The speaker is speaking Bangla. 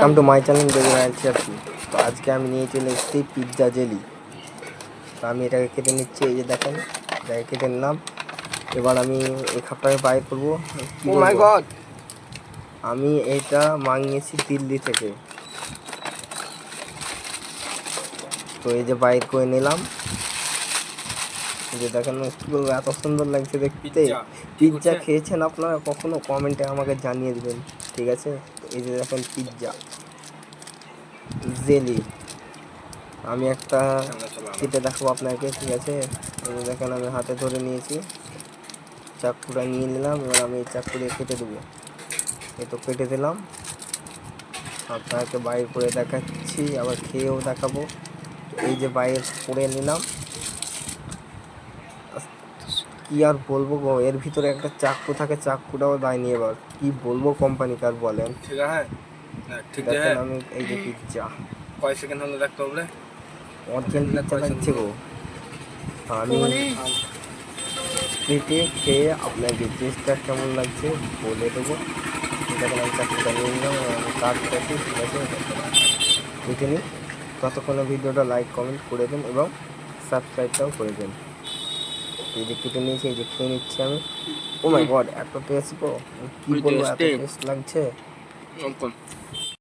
Welcome to my channel baby. तो आज के আমি নিয়ে চলে এসেছি পিৎজা জেলি। তো আমি এটাকে কেটে নিচ্ছি, এই যে দেখেন এটাকে কেটে নিলাম। এবার আমি এই খাপটাকে বাইর করবো। ও মাই গড, আমি এটা মাঙিয়েছি দিল্লি থেকে। তো এই যে বাইর করে নিলাম, এই যে দেখেন কি বলবো, এত সুন্দর লাগছে দেখতে। পিৎজা খেয়েছেন আপনারা কখনো? কমেন্টে আমাকে জানিয়ে দেবেন, ঠিক আছে? এই যে দেখেন পিৎজা জেলি, আমি একটা কেটে দেখাবো আপনাকে, ঠিক আছে? এই দেখেন আমি হাতে ধরে নিয়েছি, চাকুটা নিয়ে নিলাম। এবার আমি এই চাকু দিয়ে কেটে দেবো। এই তো কেটে দিলাম, আপনাকে বাইর করে দেখাচ্ছি, আবার খেয়েও দেখাবো। এই যে বাইর করে নিলাম, কি আর বলবো গো, এর ভিতরে একটা চাকু থাকে, চাকুটাও দেয়নি। এবার কি বলবো কোম্পানিকার, বলেন? দেখেন আমি এই যে পিৎজা, কয় সেকেন্ড হলো দেখতে হবে, অরিজিনাল পিৎজা লাগছে গো। আমি কেটে খেয়ে আপনাকে টেস্টটা কেমন লাগছে বলে দেবো। দেখেন আমি চাকরিটা নিয়ে নিলাম, আমি কাটতেছি, ঠিক আছে? কেটে নিই। ততক্ষণে ভিডিওটা লাইক কমেন্ট করে দেন এবং সাবস্ক্রাইবটাও করে দেন। এই যে কেটে নিয়েছি, এই যে খেয়ে নিচ্ছি আমি। ও মাই গড, এত টেস্ট গো, কী বলবো, এত টেস্ট লাগছে।